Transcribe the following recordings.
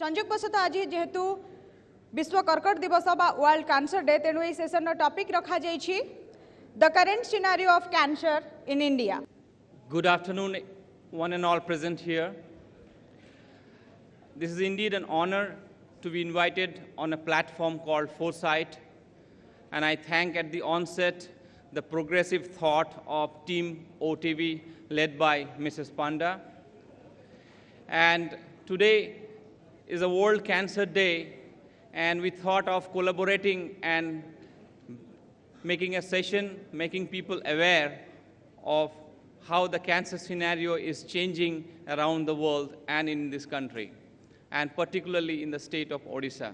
संयोग बसत आज जेहेतु विश्व कर्कट दिवस बा वर्ल्ड कैंसर डे तेणु ये सेशन टॉपिक रखा जाइछि the current scenario of cancer in India. Good afternoon, one and all present here. This is indeed an honor to be invited on a platform called Foresight, and I thank at the onset the progressive thought of Team Otv led by Mrs. Panda. And today is a World Cancer Day, and we thought of collaborating and making a session, making people aware of how the cancer scenario is changing around the world and in this country, and particularly in the state of Odisha.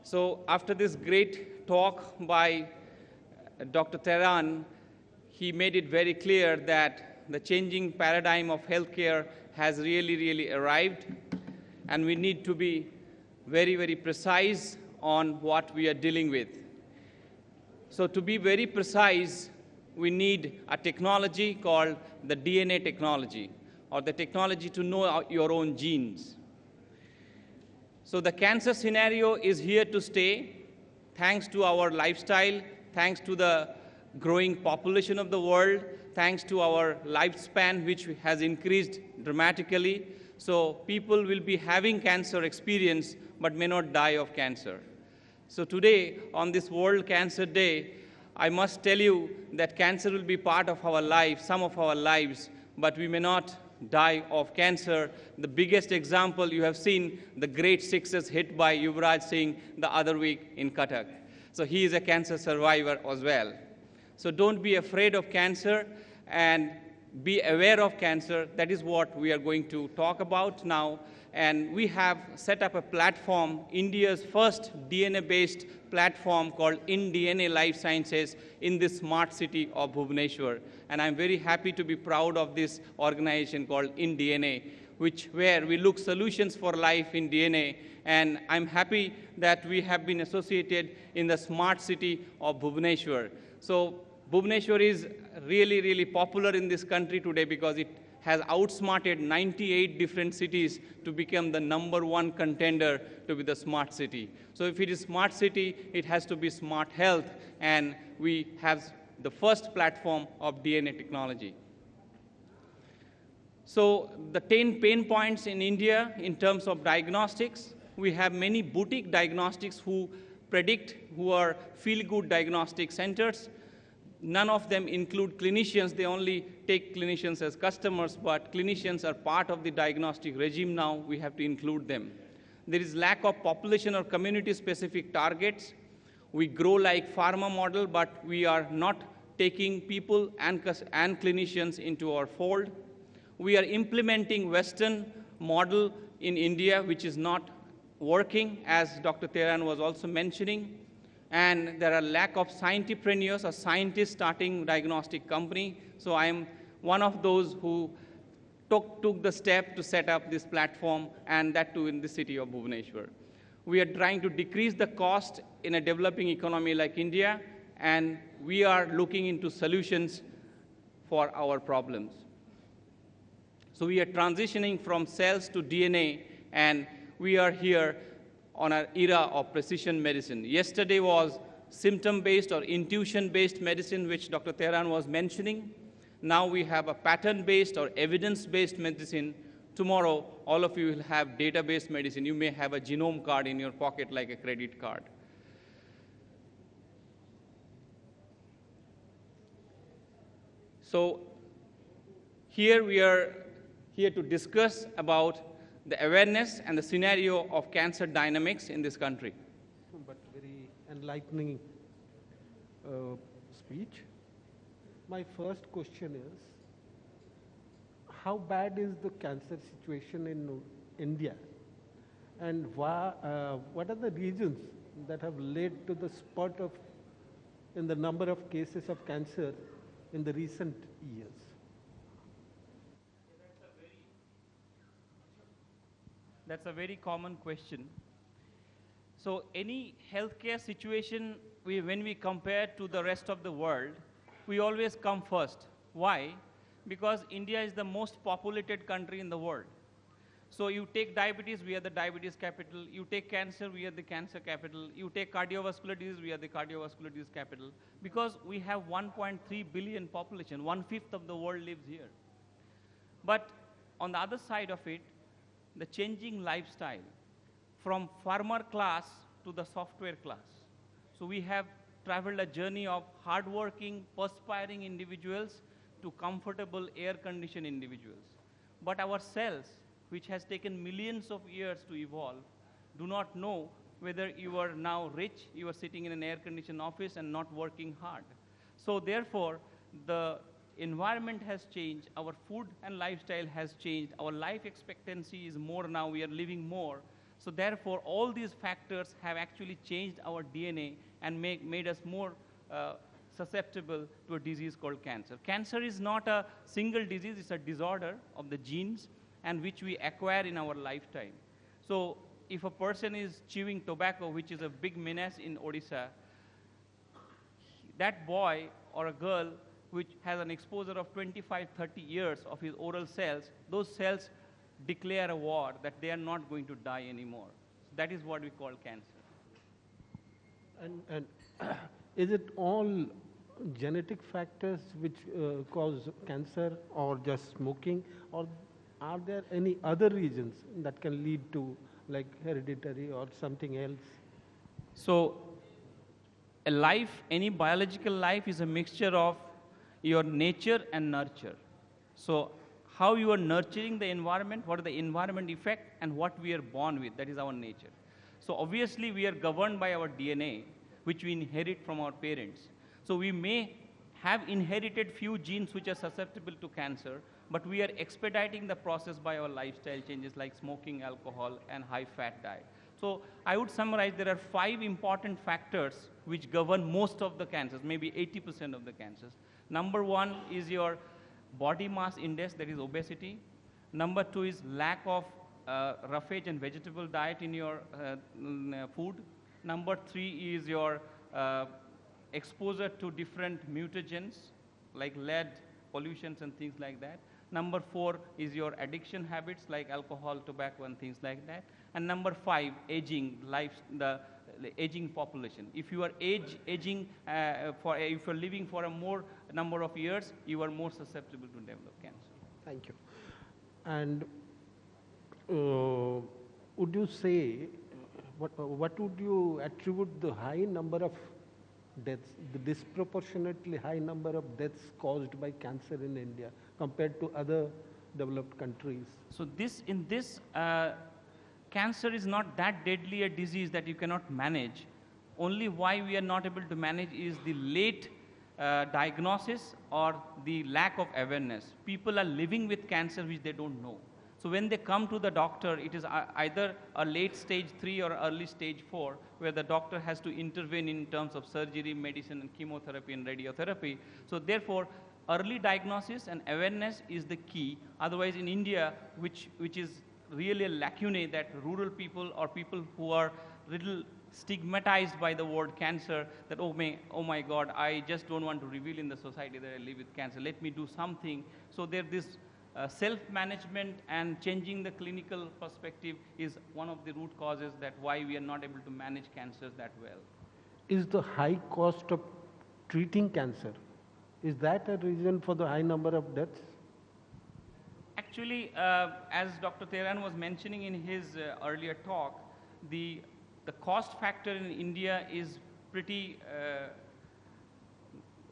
So after this great talk by Dr. Teran, he made it very clear that the changing paradigm of healthcare has really arrived, and we need to be very precise on what we are dealing with. So to be very precise, we need a technology called the DNA technology, or the technology to know your own genes. So the cancer scenario is here to stay, thanks to our lifestyle, thanks to the growing population of the world, thanks to our lifespan, which has increased dramatically. So people will be having cancer experience, but may not die of cancer. So today, on this World Cancer Day, I must tell you that cancer will be part of our life, some of our lives, but we may not die of cancer. The biggest example, you have seen the great sixes hit by Yuvraj Singh the other week in Cuttack. So he is a cancer survivor as well. So don't be afraid of cancer and be aware of cancer. That is what we are going to talk about now. And we have set up a platform, India's first DNA-based platform called InDNA Life Sciences in the smart city of Bhubaneswar. And I'm very happy to be proud of this organization called InDNA, where we look solutions for life in DNA. And I'm happy that we have been associated in the smart city of Bhubaneswar. So Bhubaneswar is really popular in this country today because it has outsmarted 98 different cities to become the #1 contender to be the smart city. So if it is smart city, it has to be smart health, and we have the first platform of DNA technology. So the 10 pain points in India in terms of diagnostics, we have many boutique diagnostics who are feel-good diagnostic centers. None of them include clinicians. They only take clinicians as customers, but clinicians are part of the diagnostic regime now. We have to include them. There is lack of population or community-specific targets. We grow like pharma model, but we are not taking people and clinicians into our fold. We are implementing Western model in India, which is not working, as Dr. Teran was also mentioning. And there are lack of scientipreneurs or scientists starting diagnostic company. So I am one of those who took the step to set up this platform, and that too in the city of Bhubaneswar. We are trying to decrease the cost in a developing economy like India, and we are looking into solutions for our problems. So we are transitioning from cells to DNA, and we are here on an era of precision medicine. Yesterday was symptom-based or intuition-based medicine, which Dr. Teran was mentioning. Now we have a pattern-based or evidence-based medicine. Tomorrow, all of you will have data-based medicine. You may have a genome card in your pocket like a credit card. So here we are here to discuss about the awareness and the scenario of cancer dynamics in this country. But very enlightening speech. My first question is, how bad is the cancer situation in India? And what are the reasons that have led to the spurt in the number of cases of cancer in the recent years? That's a very common question. So any healthcare situation, when we compare to the rest of the world, we always come first. Why? Because India is the most populated country in the world. So you take diabetes, we are the diabetes capital. You take cancer, we are the cancer capital. You take cardiovascular disease, we are the cardiovascular disease capital. Because we have 1.3 billion population, 1/5 of the world lives here. But on the other side of it, the changing lifestyle from farmer class to the software class. So we have traveled a journey of hardworking, perspiring individuals to comfortable, air-conditioned individuals. But our cells, which has taken millions of years to evolve, do not know whether you are now rich, you are sitting in an air-conditioned office and not working hard. So therefore, the environment has changed, our food and lifestyle has changed, our life expectancy is more now, we are living more. So therefore, all these factors have actually changed our DNA and made us more susceptible to a disease called cancer. Cancer is not a single disease, it's a disorder of the genes and which we acquire in our lifetime. So if a person is chewing tobacco, which is a big menace in Odisha, that boy or a girl which has an exposure of 25, 30 years of his oral cells, those cells declare a war that they are not going to die anymore. So that is what we call cancer. And is it all genetic factors which cause cancer or just smoking, or are there any other reasons that can lead to like hereditary or something else? So a life, any biological life is a mixture of your nature and nurture. So how you are nurturing the environment, what are the environment effect, and what we are born with, that is our nature. So obviously we are governed by our DNA, which we inherit from our parents. So we may have inherited few genes which are susceptible to cancer, but we are expediting the process by our lifestyle changes like smoking, alcohol, and high-fat diet. So I would summarize there are 5 important factors which govern most of the cancers, maybe 80% of the cancers. Number 1 is your body mass index, that is obesity. Number 2 is lack of roughage and vegetable diet in your food. Number 3 is your exposure to different mutagens like lead, pollutions and things like that. Number 4 is your addiction habits like alcohol, tobacco and things like that. And number 5, aging, the aging population. If you are aging, if you are living for a more number of years, you are more susceptible to develop cancer. Thank you. And would you say, what would you attribute the high number of deaths, the disproportionately high number of deaths caused by cancer in India compared to other developed countries? So cancer is not that deadly a disease that you cannot manage. Only why we are not able to manage is the late diagnosis or the lack of awareness. People are living with cancer which they don't know. So when they come to the doctor, it is either a late stage 3 or early stage 4, where the doctor has to intervene in terms of surgery, medicine, and chemotherapy and radiotherapy. So therefore, early diagnosis and awareness is the key. Otherwise, in India, which is really a lacunae, that rural people or people who are little stigmatized by the word cancer, that oh my God, I just don't want to reveal in the society that I live with cancer. Let me do something. So there this self-management and changing the clinical perspective is one of the root causes that why we are not able to manage cancers that well. Is the high cost of treating cancer, is that a reason for the high number of deaths? Actually, as Dr. Teran was mentioning in his earlier talk, the cost factor in India is pretty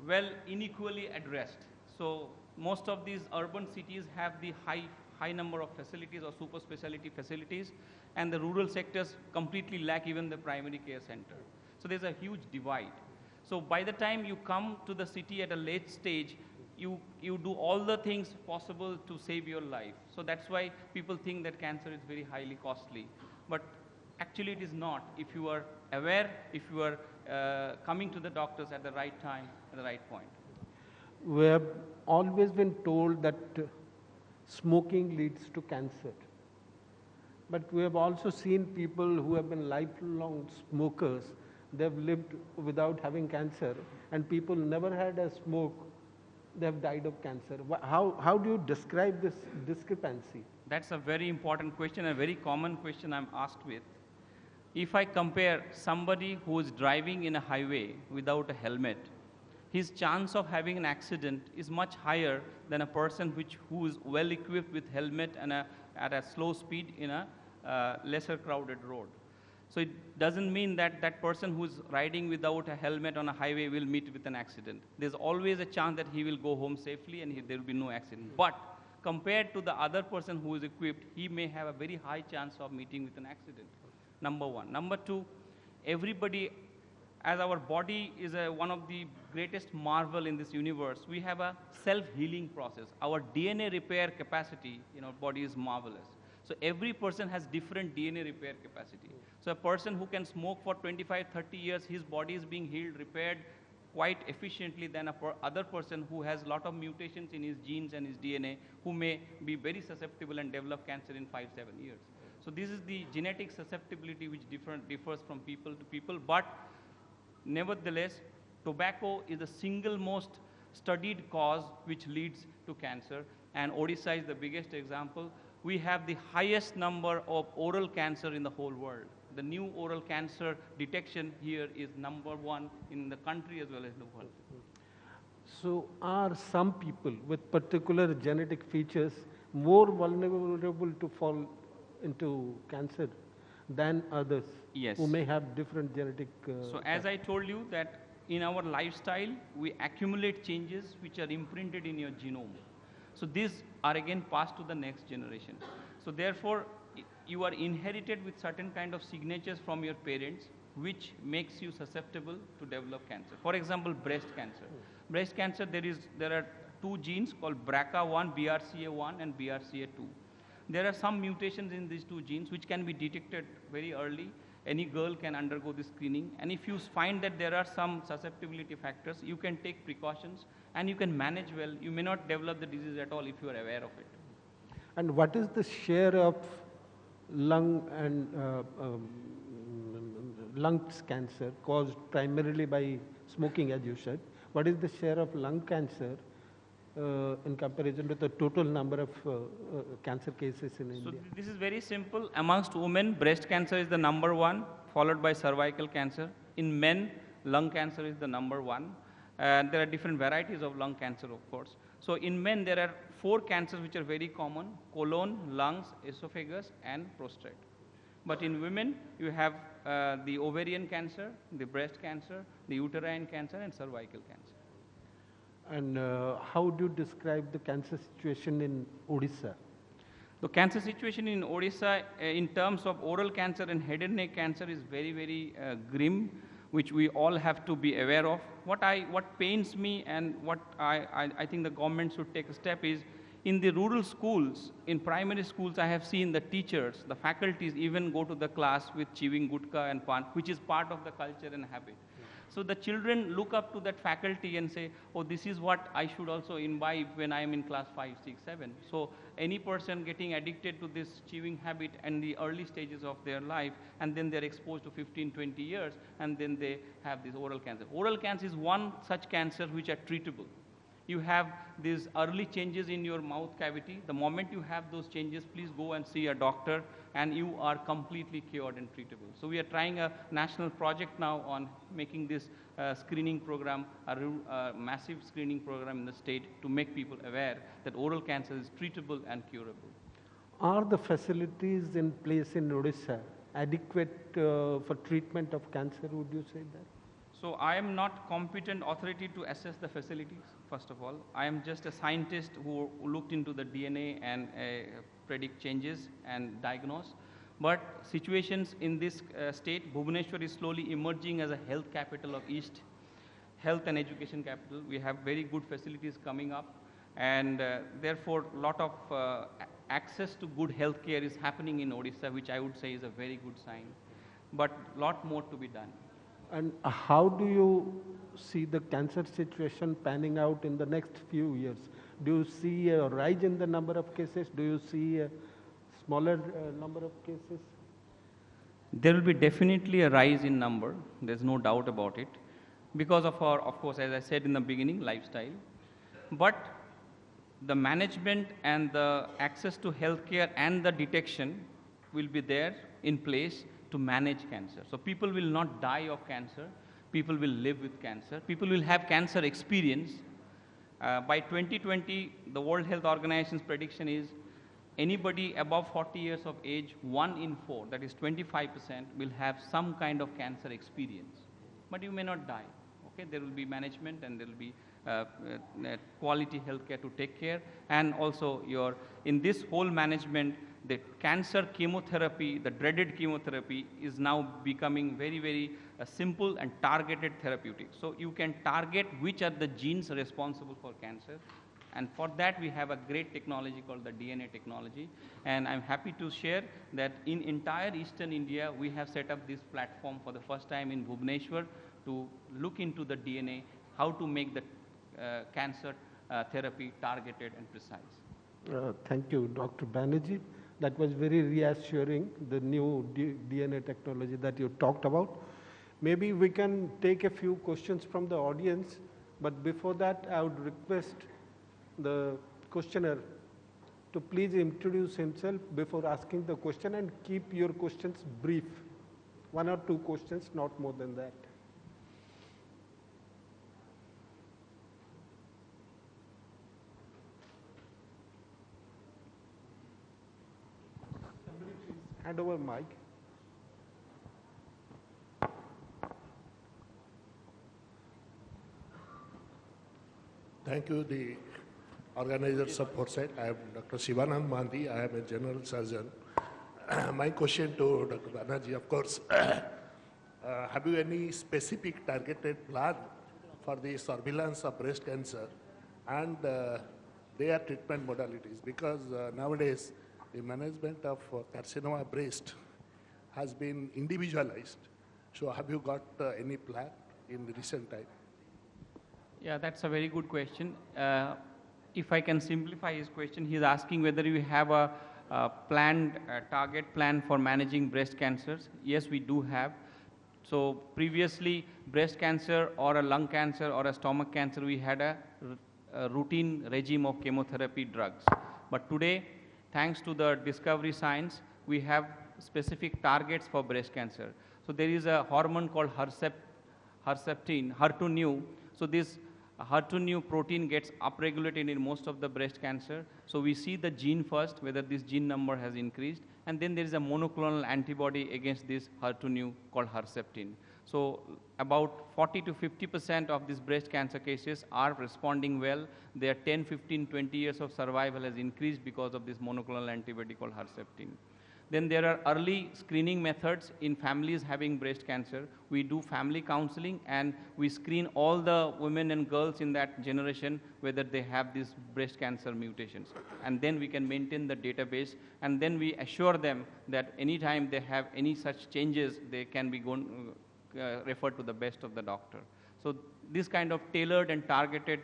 well unequally addressed. So most of these urban cities have the high number of facilities or super specialty facilities, and the rural sectors completely lack even the primary care center. So there's a huge divide. So by the time you come to the city at a late stage, you do all the things possible to save your life. So that's why people think that cancer is very highly costly. But actually it is not. If you are aware, if you are coming to the doctors at the right time, at the right point. We have always been told that smoking leads to cancer. But we have also seen people who have been lifelong smokers. They've lived without having cancer, and people never had a smoke, they've died of cancer. How do you describe this discrepancy? That's a very important question, a very common question I'm asked with. If I compare somebody who is driving in a highway without a helmet, his chance of having an accident is much higher than a person who is well equipped with helmet and at a slow speed in a lesser crowded road. So it doesn't mean that that person who's riding without a helmet on a highway will meet with an accident. There's always a chance that he will go home safely and there will be no accident. But compared to the other person who is equipped, he may have a very high chance of meeting with an accident. Number one. Number two, everybody, as our body is one of the greatest marvel in this universe, we have a self-healing process. Our DNA repair capacity in our body is marvelous. So every person has different DNA repair capacity. So a person who can smoke for 25, 30 years, his body is being healed, repaired quite efficiently than other person who has a lot of mutations in his genes and his DNA, who may be very susceptible and develop cancer in 5, 7 years. So this is the genetic susceptibility which differs from people to people. But nevertheless, tobacco is the single most studied cause which leads to cancer, and Odisha is the biggest example. We have the highest number of oral cancer in the whole world. The new oral cancer detection here is #1 in the country as well as the world. So are some people with particular genetic features more vulnerable to fall into cancer than others? Yes. Who may have different genetic... So as I told you that in our lifestyle, we accumulate changes which are imprinted in your genome. So these are again passed to the next generation. So therefore, you are inherited with certain kind of signatures from your parents, which makes you susceptible to develop cancer. For example, breast cancer. Breast cancer, there are two genes called BRCA1, BRCA1 and BRCA2. There are some mutations in these two genes which can be detected very early. Any girl can undergo this screening, and if you find that there are some susceptibility factors, you can take precautions and you can manage well. You may not develop the disease at all if you are aware of it. And what is the share of lung and lungs cancer caused primarily by smoking, as you said? What is the share of lung cancer in comparison to the total number of cancer cases in India? So this is very simple. Amongst women, breast cancer is the #1, followed by cervical cancer. In men, lung cancer is the #1. There are different varieties of lung cancer, of course. So in men, there are 4 cancers which are very common: colon, lungs, esophagus, and prostate. But in women, you have the ovarian cancer, the breast cancer, the uterine cancer, and cervical cancer. And how do you describe the cancer situation in Odisha? The cancer situation in Odisha, in terms of oral cancer and head and neck cancer, is very, very grim, which we all have to be aware of. What pains me and what I think the government should take a step is, in the rural schools, in primary schools, I have seen the teachers, the faculties even go to the class with chewing gutka and pan, which is part of the culture and habit. So the children look up to that faculty and say, oh, this is what I should also imbibe when I am in class 5, 6, 7. So any person getting addicted to this chewing habit in the early stages of their life, and then they're exposed to 15, 20 years, and then they have this oral cancer. Oral cancer is one such cancer which are treatable. You have these early changes in your mouth cavity. The moment you have those changes, please go and see a doctor, and you are completely cured and treatable. So we are trying a national project now on making this screening program, a massive screening program in the state, to make people aware that oral cancer is treatable and curable. Are the facilities in place in Odisha adequate for treatment of cancer, would you say that? So I am not competent authority to assess the facilities, first of all. I am just a scientist who looked into the DNA and predict changes and diagnose. But situations in this state, Bhubaneswar is slowly emerging as a health capital of East, health and education capital. We have very good facilities coming up, and therefore a lot of access to good health care is happening in Odisha, which I would say is a very good sign. But a lot more to be done. And how do you see the cancer situation panning out in the next few years? Do you see a rise in the number of cases? Do you see a smaller number of cases? There will be definitely a rise in number. There's no doubt about it, because of our, of course, as I said in the beginning, lifestyle. But the management and the access to healthcare and the detection will be there in place to manage cancer. So people will not die of cancer, people will live with cancer, people will have cancer experience. By 2020, the World Health Organization's prediction is anybody above 40 years of age, 1 in 4, that is 25%, will have some kind of cancer experience. But you may not die. Okay, there will be management and there will be quality healthcare to take care, and also in this whole management, the cancer chemotherapy, the dreaded chemotherapy, is now becoming very, very simple and targeted therapeutic. So you can target which are the genes responsible for cancer, and for that we have a great technology called the DNA technology. And I'm happy to share that in entire Eastern India, we have set up this platform for the first time in Bhubaneswar to look into the DNA, how to make the cancer therapy targeted and precise. Thank you, Dr. Banerjee. That was very reassuring, the new DNA technology that you talked about. Maybe we can take a few questions from the audience, but before that, I would request the questioner to please introduce himself before asking the question and keep your questions brief. 1 or 2 questions, not more than that. Somebody please hand over mic. Thank you, the organizers of Foresight. I am Dr. Shivanand Mandi. I am a general surgeon. My question to Dr. Banerjee, of course, have you any specific targeted plan for the surveillance of breast cancer and their treatment modalities? Because nowadays, the management of carcinoma breast has been individualized. So have you got any plan in the recent time? Yeah, that's a very good question. If I can simplify his question, he's asking whether you have a planned target plan for managing breast cancers. Yes, we do have. So previously, breast cancer or a lung cancer or a stomach cancer, we had a routine regime of chemotherapy drugs. But today, thanks to the discovery science, we have specific targets for breast cancer. So there is a hormone called herceptin, HER2/neu. So this HER2/neu protein gets upregulated in most of the breast cancer. So we see the gene first, whether this gene number has increased, and then there is a monoclonal antibody against this HER2/neu called herceptin. So about 40 to 50% of these breast cancer cases are responding well. Their 10, 15, 20 years of survival has increased because of this monoclonal antibody called herceptin. Then there are early screening methods in families having breast cancer. We do family counseling and we screen all the women and girls in that generation whether they have these breast cancer mutations. And then we can maintain the database, and then we assure them that anytime they have any such changes, they can be referred to the best of the doctor. So this kind of tailored and targeted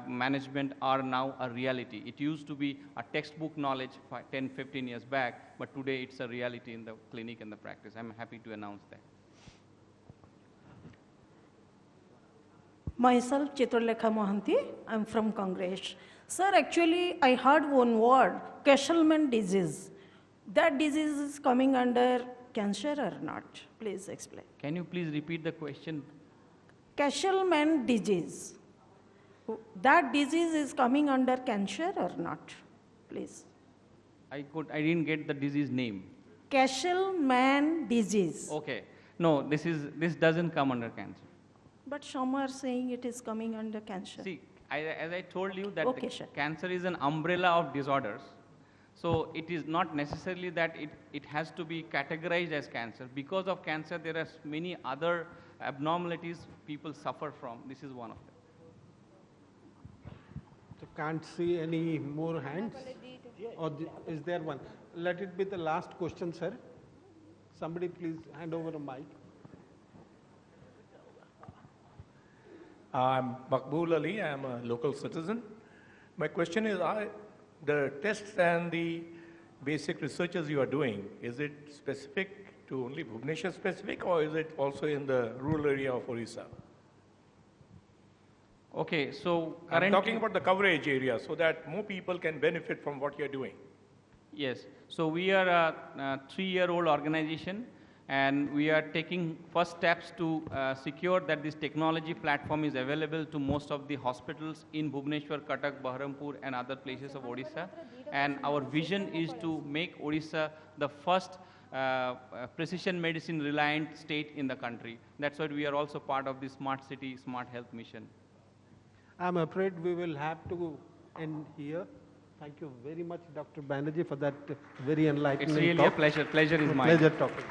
management are now a reality. It used to be a textbook knowledge 10, 15 years back, but today it's a reality in the clinic and the practice. I'm happy to announce that. Myself, Chitralekha Mohanty, I'm from Congress. Sir, actually, I heard one word, Castleman disease. That disease is coming under cancer or not? Please explain. Can you please repeat the question? Castleman disease. That disease is coming under cancer or not? Please. I didn't get the disease name. Castleman disease. Okay. No, this doesn't come under cancer. But some are saying it is coming under cancer. See, as I told you that Okay, sure. cancer is an umbrella of disorders. So it is not necessarily that it has to be categorized as cancer. Because of cancer, there are many other abnormalities people suffer from. This is one of them. So can't see any more hands? Or is there one? Let it be the last question, sir. Somebody please hand over a mic. I'm Makbul Ali. I'm a local citizen. My question is, the tests and the basic researches you are doing, is it specific to only Bhubaneswar specific, or is it also in the rural area of Odisha? Okay, so I'm talking about the coverage area so that more people can benefit from what you're doing. Yes, so we are a 3-year-old organization, and we are taking first steps to secure that this technology platform is available to most of the hospitals in Bhubaneswar, Cuttack, Baharampur, and other places of Odisha. And our vision is to make Odisha the first precision medicine reliant state in the country. That's why we are also part of the Smart City, Smart Health mission. I'm afraid we will have to end here. Thank you very much, Dr. Banerjee, for that very enlightening It's really talk. a pleasure. Pleasure is mine. Pleasure talking.